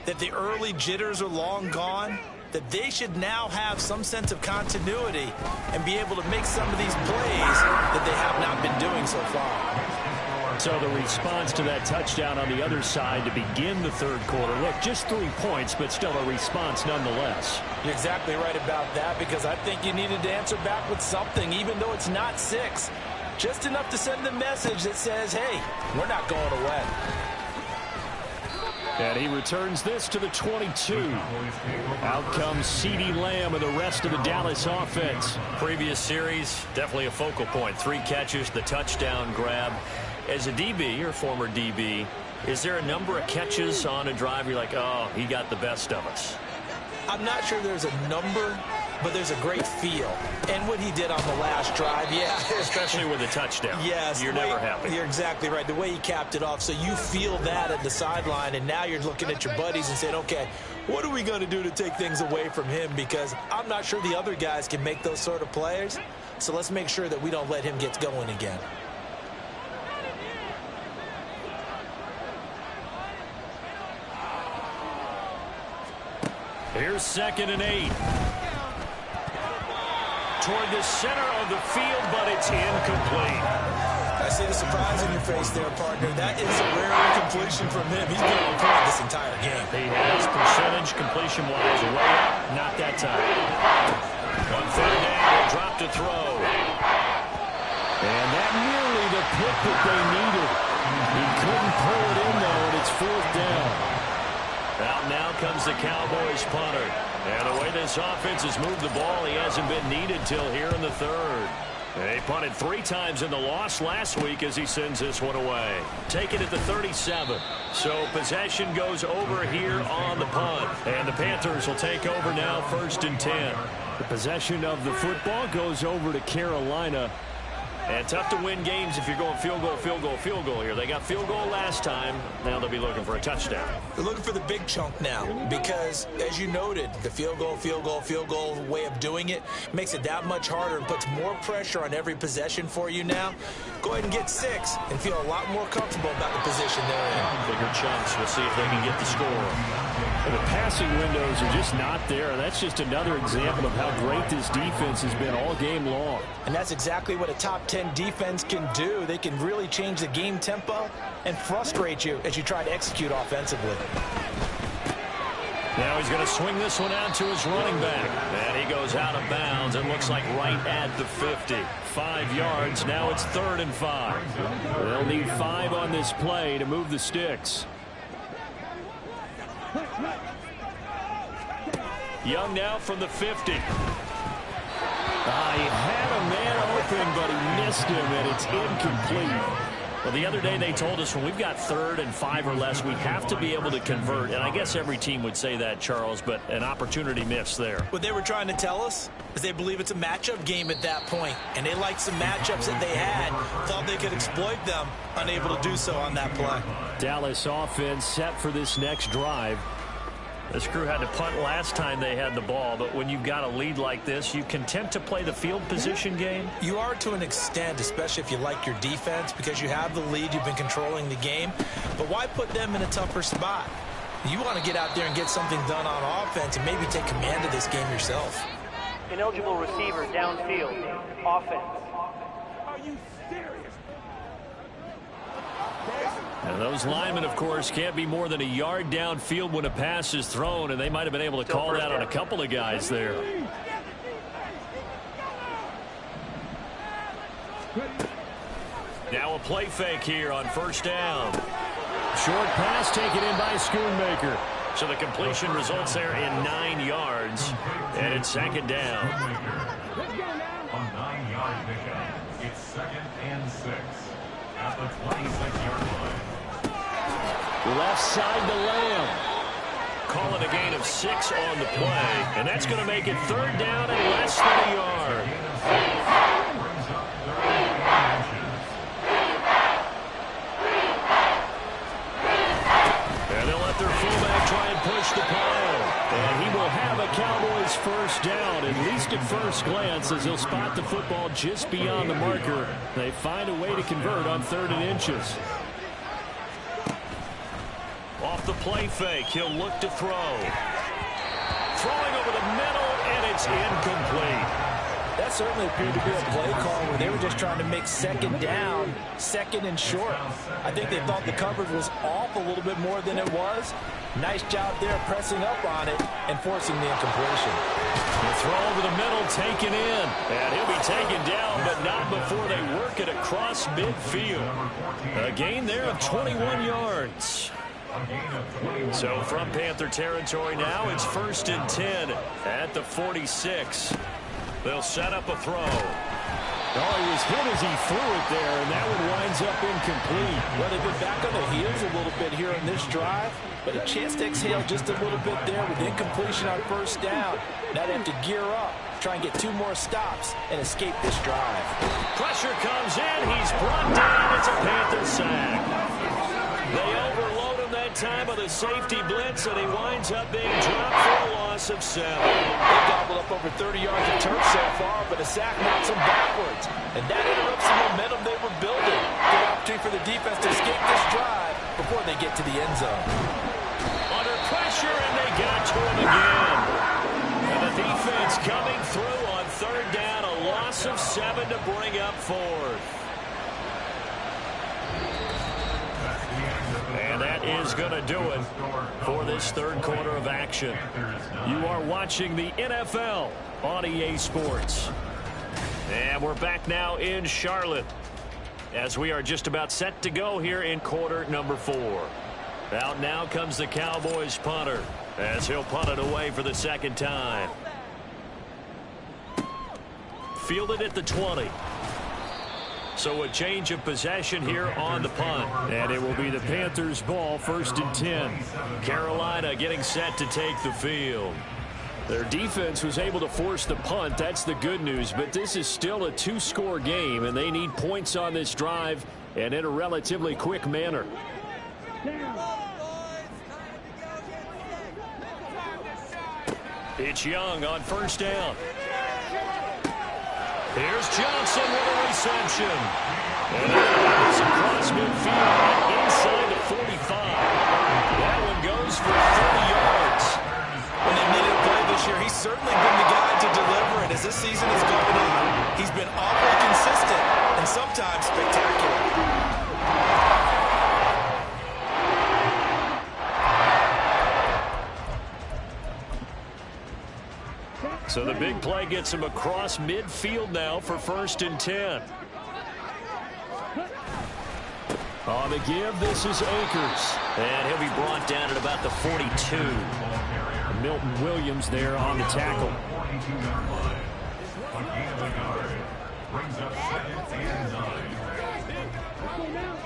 that the early jitters are long gone, that they should now have some sense of continuity and be able to make some of these plays that they have not been doing so far. So the response to that touchdown on the other side to begin the 3rd quarter. Look, just 3 points, but still a response nonetheless. You're exactly right about that, because I think you needed to answer back with something, even though it's not 6. Just enough to send the message that says, hey, we're not going away. And he returns this to the 22. Out comes CeeDee Lamb and the rest of the Dallas offense. Previous series, definitely a focal point. 3 catches, the touchdown grab. As a DB, or former DB, is there a number of catches on a drive you're like, oh, he got the best of us? I'm not sure there's a number, but there's a great feel. And what he did on the last drive, yeah. Especially with a touchdown. Yes. You're never happy. You're exactly right. The way he capped it off, so you feel that at the sideline, and now you're looking at your buddies and saying, okay, what are we going to do to take things away from him? Because I'm not sure the other guys can make those sort of plays. So let's make sure that we don't let him get going again. Here's 2nd and 8. Toward the center of the field, but it's incomplete. I see the surprise in your face there, partner. That is a rare incompletion from him. He's been on point this entire game. He has percentage completion-wise way up, not that time. On 3rd down, he'll drop to throw. And that nearly the pick that they needed. He couldn't pull it in, though, and it's 4th down. Out now comes the Cowboys punter. And the way this offense has moved the ball, he hasn't been needed till here in the 3rd. They punted 3 times in the loss last week as he sends this one away. Taken at the 37. So possession goes over here on the punt. And the Panthers will take over now 1st and 10. The possession of the football goes over to Carolina. And tough to win games if you're going field goal, field goal, field goal here. They got field goal last time. Now they'll be looking for a touchdown. They're looking for the big chunk now because, as you noted, the field goal way of doing it makes it that much harder and puts more pressure on every possession for you now. Go ahead and get 6 and feel a lot more comfortable about the position they're in. Bigger chunks. We'll see if they can get the score. And the passing windows are just not there. And that's just another example of how great this defense has been all game long. And that's exactly what a top 10 defense can do. They can really change the game tempo and frustrate you as you try to execute offensively. Now he's going to swing this one out to his running back. And he goes out of bounds. It looks like right at the 50. 5 yards. Now it's 3rd and 5. They'll need 5 on this play to move the sticks. Young now from the 50. He had a man open, but he missed him, and it's incomplete. Well, the other day they told us when we've got 3rd and 5 or less, we have to be able to convert. And I guess every team would say that, Charles, but an opportunity missed there. What they were trying to tell us is they believe it's a matchup game at that point, and they liked some matchups that they had, thought they could exploit them, unable to do so on that play. Dallas offense set for this next drive. This crew had to punt last time they had the ball, but when you've got a lead like this, you content to play the field position game? You are to an extent, especially if you like your defense, because you have the lead, you've been controlling the game. But why put them in a tougher spot? You want to get out there and get something done on offense and maybe take command of this game yourself. Ineligible receiver downfield. Offense. And those linemen, of course, can't be more than a yard downfield when a pass is thrown, and they might have been able to call that on a couple of guys there. Now a play fake here on first down. Short pass taken in by Schoonmaker. So the completion results there in 9 yards, and it's second down. On 9-yard pickup, it's 2nd and 6 at the 26-yard line. Left side to Lamb. Calling a gain of 6 on the play, and that's going to make it third down and less than a yard. Brings up 38 inches. And they'll let their fullback try and push the pile. And he will have a Cowboys first down, at least at first glance, as he'll spot the football just beyond the marker. They find a way to convert on 3rd and inches. Off the play fake, he'll look to throw. Throwing over the middle, and it's incomplete. That certainly appeared to be a play call where they were just trying to make second down, second and short. I think they thought the coverage was off a little bit more than it was. Nice job there pressing up on it and forcing the incompletion. The throw over the middle taken in. And he'll be taken down, but not before they work it across midfield. A gain there of 21 yards. So from Panther territory now, it's 1st and 10 at the 46. They'll set up a throw. Oh, he was hit as he threw it there, and that one winds up incomplete. Well, they've been back on their heels a little bit here in this drive, but a chance to exhale just a little bit there with incompletion on first down. Now they have to gear up, try and get 2 more stops, and escape this drive. Pressure comes in. He's brought down. It's a Panther sack. They overload him that time with a safety blitz, and he winds up being dropped for a loss of 7. They've gobbled up over 30 yards of turf so far, but a sack knocks them backwards. And that interrupts the momentum they were building. Good opportunity for the defense to escape this drive before they get to the end zone. Under pressure, and they got to him again. And the defense coming through on 3rd down, a loss of 7 to bring up 4th. And that is going to do it for this 3rd quarter of action. You are watching the NFL on EA Sports. And we're back now in Charlotte as we are just about set to go here in quarter number 4. Out now comes the Cowboys punter as he'll punt it away for the 2nd time. Fielded at the 20. So a change of possession here on the punt. And it will be the Panthers' ball, 1st and 10. Carolina getting set to take the field. Their defense was able to force the punt. That's the good news. But this is still a 2-score game, and they need points on this drive and in a relatively quick manner. It's Young on first down. Here's Johnson with a reception. And it's across midfield and inside the 45. That one goes for 30 yards. When they needed a play this year, he's certainly been the guy to deliver it. As this season has gone on, he's been awfully consistent and sometimes spectacular. So the big play gets him across midfield now for 1st and 10. On the give, this is Akers. And he'll be brought down at about the 42. Milton Williams there on the tackle.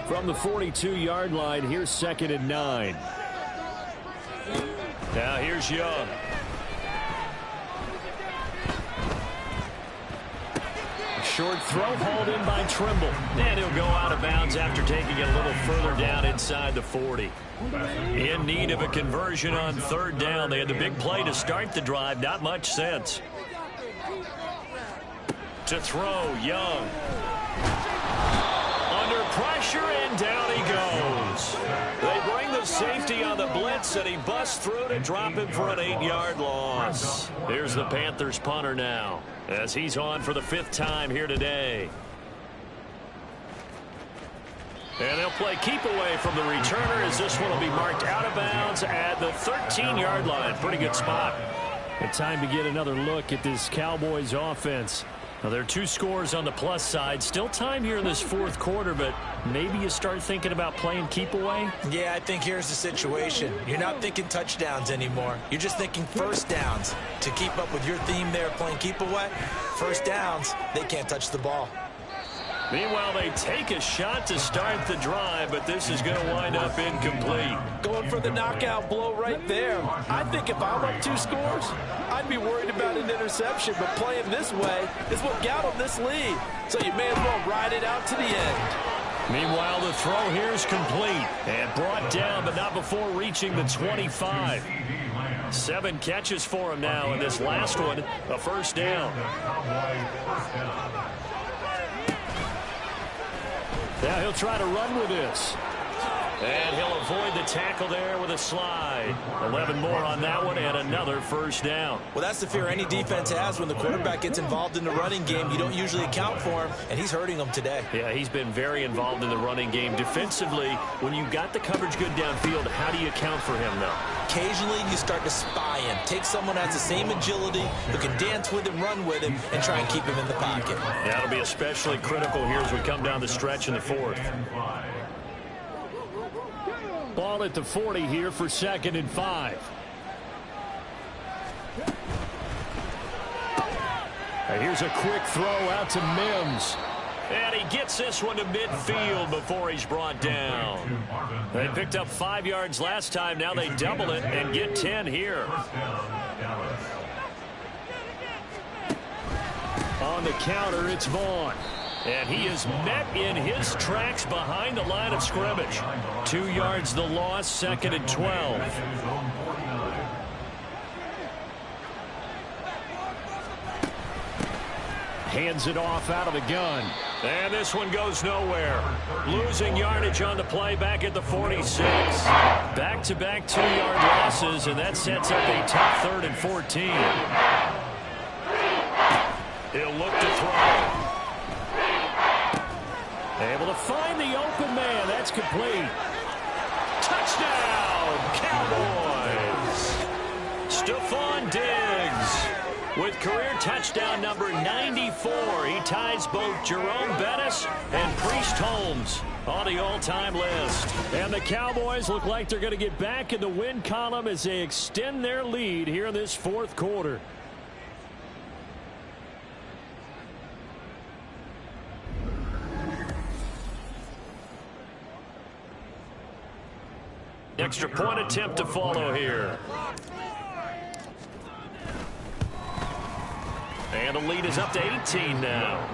From the 42-yard line, here's 2nd and 9. Now here's Young. Short throw hauled in by Trimble. And he'll go out of bounds after taking it a little further down inside the 40. In need of a conversion on 3rd down. They had the big play to start the drive. Not much sense. To throw, Young. Under pressure, and down he goes. They bring the safety on the blitz, and he busts through to drop him for an 8-yard loss. Here's the Panthers punter now, as he's on for the 5th time here today. And they'll play keep away from the returner as this one will be marked out of bounds at the 13-yard line. Pretty good spot. And time to get another look at this Cowboys offense. Now, there are 2 scores on the plus side. Still time here in this fourth quarter, but maybe you start thinking about playing keep away? Yeah, I think here's the situation. You're not thinking touchdowns anymore. You're just thinking first downs. To keep up with your theme there, playing keep away, first downs, they can't touch the ball. Meanwhile, they take a shot to start the drive, but this is going to wind up incomplete. Going for the knockout blow right there. I think if I'm up 2 scores, I'd be worried about an interception, but playing this way is what got them this lead. So you may as well ride it out to the end. Meanwhile, the throw here is complete and brought down, but not before reaching the 25. 7 catches for him now, and this last one, a first down. Now he'll try to run with this. And he'll avoid the tackle there with a slide. 11 more on that one and another first down. Well, that's the fear any defense has when the quarterback gets involved in the running game. You don't usually account for him, and he's hurting them today. Yeah, he's been very involved in the running game. Defensively, when you got the coverage good downfield, how do you account for him, though? Occasionally, you start to spy him. Take someone who has the same agility, who can dance with him, run with him, and try and keep him in the pocket. That'll be especially critical here as we come down the stretch in the fourth. Ball at the 40 here for 2nd and 5. And here's a quick throw out to Mims. And he gets this one to midfield before he's brought down. They picked up 5 yards last time. Now they double it and get 10 here. On the counter, it's Vaughn. And he is met in his tracks behind the line of scrimmage. 2 yards the loss, 2nd and 12. Hands it off out of the gun. And this one goes nowhere. Losing yardage on the play back at the 46. Back-to-back 2-yard losses, and that sets up a tough 3rd and 14. He'll look to throw. Able to find the open man. That's complete. Touchdown, Cowboys. Stephon Diggs with career touchdown number 94. He ties both Jerome Bettis and Priest Holmes on the all-time list. And the Cowboys look like they're going to get back in the win column as they extend their lead here in this fourth quarter. Extra point attempt to follow here. And the lead is up to 18 now.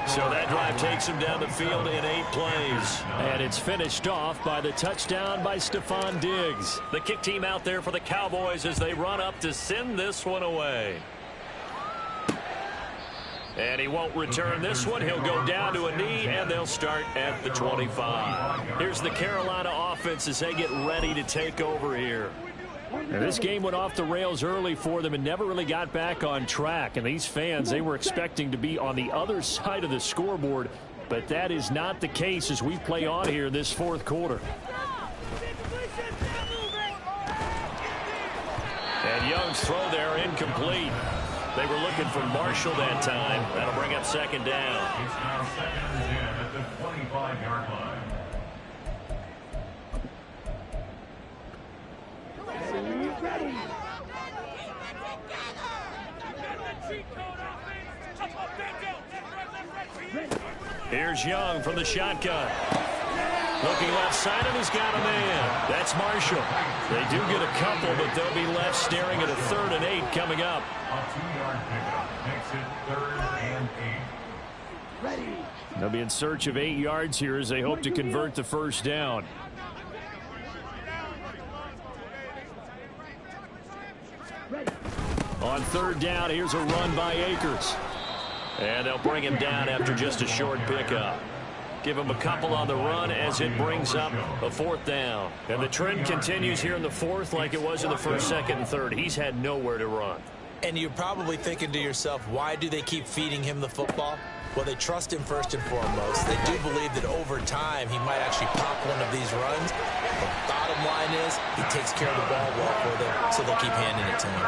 So that drive takes him down the field in 8 plays. And it's finished off by the touchdown by Stephon Diggs. The kick team out there for the Cowboys as they run up to send this one away. And he won't return this one. He'll go down to a knee, and they'll start at the 25. Here's the Carolina offense as they get ready to take over here. And this game went off the rails early for them and never really got back on track. And these fans, they were expecting to be on the other side of the scoreboard, but that is not the case as we play on here this fourth quarter. And Young's throw there incomplete. They were looking for Marshall that time. That'll bring up 2nd down. It's now 2nd and 10 at the 25-yard line. Here's Young from the shotgun. Looking left side, and he's got a man. That's Marshall. They do get a couple, but they'll be left staring at a 3rd and 8 coming up. A 2-yard pickup makes it 3rd and 8. They'll be in search of 8 yards here as they hope to convert the first down. On 3rd down, here's a run by Akers. And they'll bring him down after just a short pickup. Give him a couple on the run as it brings up a 4th down. And the trend continues here in the 4th like it was in the 1st, 2nd, and 3rd. He's had nowhere to run. And you're probably thinking to yourself, why do they keep feeding him the football? Well, they trust him first and foremost. They do believe that over time he might actually pop one of these runs. The bottom line is he takes care of the ball well for them, so they'll keep handing it to him.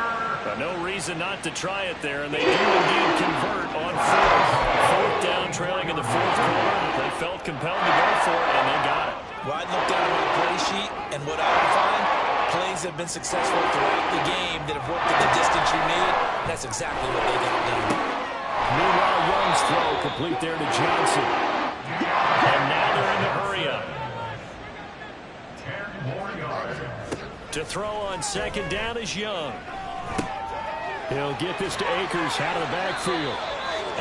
No reason not to try it there, and they do indeed convert on fourth. Fourth down, trailing in the fourth quarter. They felt compelled to go for it, and they got it. Well, I'd look down at my play sheet, and what I would find, plays have been successful throughout the game that have worked at the distance you need. That's exactly what they got done. Meanwhile, Young's throw complete there to Johnson. And now they're in the hurry-up. 10 more yards. To throw on second down is Young. He'll get this to Akers out of the backfield.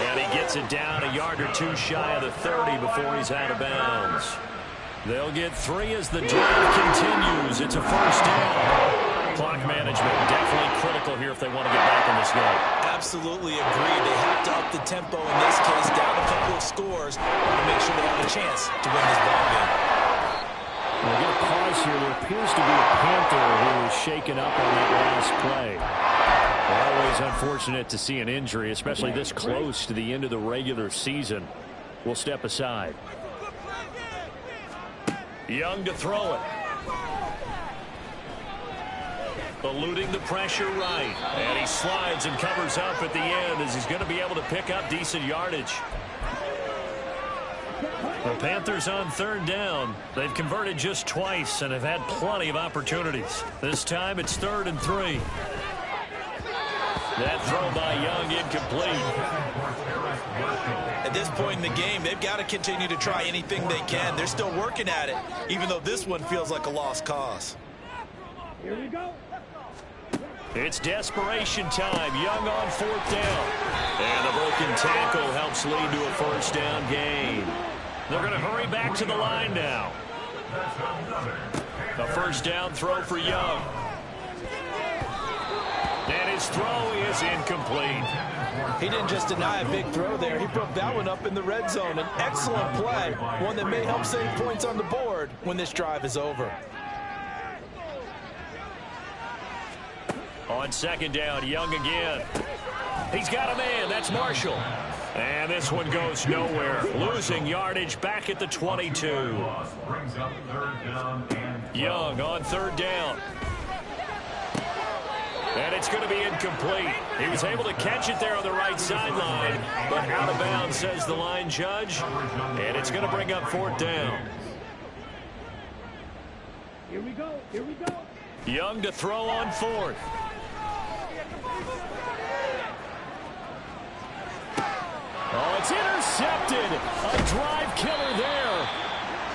And he gets it down a yard or two shy of the 30 before he's out of bounds. They'll get 3 as the drive continues. It's a first down. Clock management definitely critical here if they want to get back in this game. Absolutely agreed. They have to up the tempo in this case, down a couple of scores to make sure they have a chance to win this ball game. We'll get a pause here. There appears to be a Panther who was shaken up on that last play. Always unfortunate to see an injury, especially this close to the end of the regular season. We'll step aside. Young to throw it. Eluding the pressure right. And he slides and covers up at the end as he's going to be able to pick up decent yardage. The Panthers on third down. They've converted just twice and have had plenty of opportunities. This time it's 3rd and 3. That throw by Young incomplete. At this point in the game, they've got to continue to try anything they can. They're still working at it, even though this one feels like a lost cause. Here we go. It's desperation time. Young on 4th down. And a broken tackle helps lead to a first down gain. They're going to hurry back to the line now. A first down throw for Young. And his throw is incomplete. He didn't just deny a big throw there. He broke that one up in the red zone. An excellent play, one that may help save points on the board when this drive is over. On second down, Young again. He's got a man. That's Marshall. And this one goes nowhere. Losing yardage back at the 22. Young on 3rd down. And it's going to be incomplete. He was able to catch it there on the right sideline, but out of bounds, says the line judge. And it's going to bring up 4th down. Here we go. Here we go. Young to throw on 4th. Oh, it's intercepted. A drive killer there.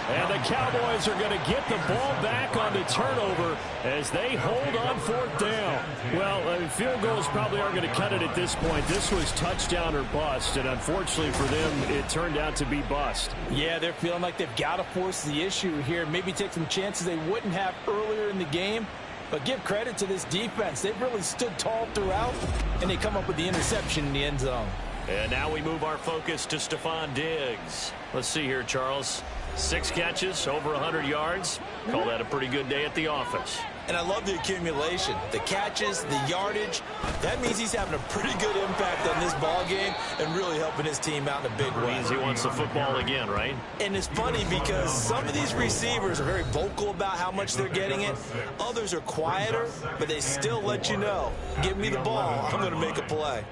And the Cowboys are going to get the ball back on the turnover as they hold on 4th down. Well, field goals probably aren't going to cut it at this point. This was touchdown or bust, and unfortunately for them, it turned out to be bust. Yeah, they're feeling like they've got to force the issue here. Maybe take some chances they wouldn't have earlier in the game. But give credit to this defense. They've really stood tall throughout, and they come up with the interception in the end zone. And now we move our focus to Stephon Diggs. Let's see here, Charles. 6 catches, over 100 yards. Call that a pretty good day at the office. And I love the accumulation, the catches, the yardage. That means he's having a pretty good impact on this ball game and really helping his team out in a big way. Means he wants the football again, right? And it's funny because some of these receivers are very vocal about how much they're getting it. Others are quieter, but they still let you know, give me the ball, I'm going to make a play.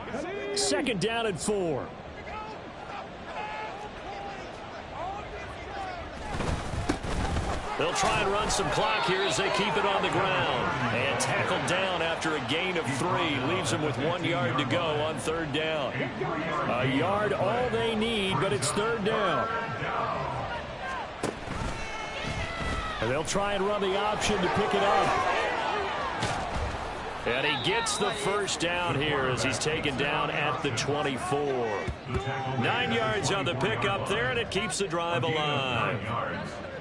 2nd down and 4. They'll try and run some clock here as they keep it on the ground. And tackled down after a gain of 3. Leaves them with 1 yard to go on 3rd down. A yard all they need, but it's 3rd down. And they'll try and run the option to pick it up. And he gets the first down here as he's taken down at the 24. 9 yards on the pickup there, and it keeps the drive alive.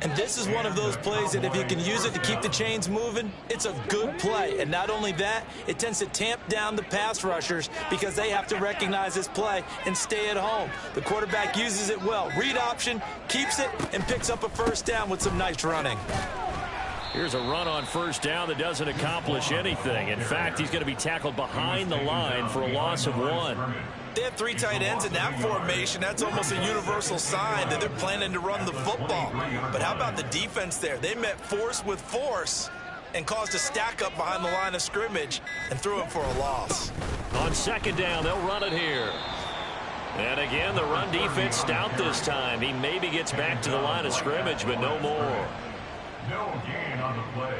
And this is one of those plays that if you can use it to keep the chains moving, it's a good play. And not only that, it tends to tamp down the pass rushers because they have to recognize this play and stay at home. The quarterback uses it well. Read option, keeps it, and picks up a first down with some nice running. Here's a run on first down that doesn't accomplish anything. In fact, he's going to be tackled behind the line for a loss of 1. They have 3 tight ends in that formation. That's almost a universal sign that they're planning to run the football. But how about the defense there? They met force with force and caused a stack up behind the line of scrimmage and threw it for a loss. On second down, they'll run it here. And again, the run defense stout this time. He maybe gets back to the line of scrimmage, but no more. No gain on the play.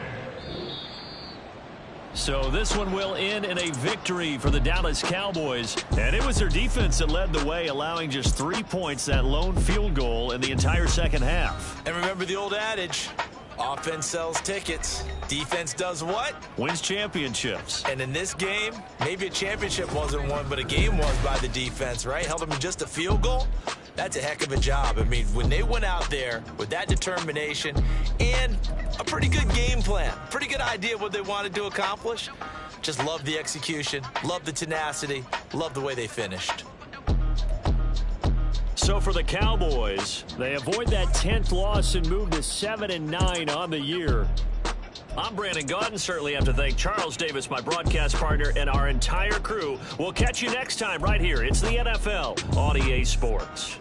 So this one will end in a victory for the Dallas Cowboys. And it was their defense that led the way, allowing just 3 points, that lone field goal in the entire second half. And remember the old adage, offense sells tickets. Defense does what? Wins championships. And in this game, maybe a championship wasn't won, but a game was by the defense, right? Held them to just a field goal. That's a heck of a job. I mean, when they went out there with that determination and a pretty good game plan, pretty good idea what they wanted to accomplish, just love the execution, love the tenacity, love the way they finished. So for the Cowboys, they avoid that 10th loss and move to 7-9 on the year. I'm Brandon Gaudin. Certainly have to thank Charles Davis, my broadcast partner, and our entire crew. We'll catch you next time right here. It's the NFL on EA Sports.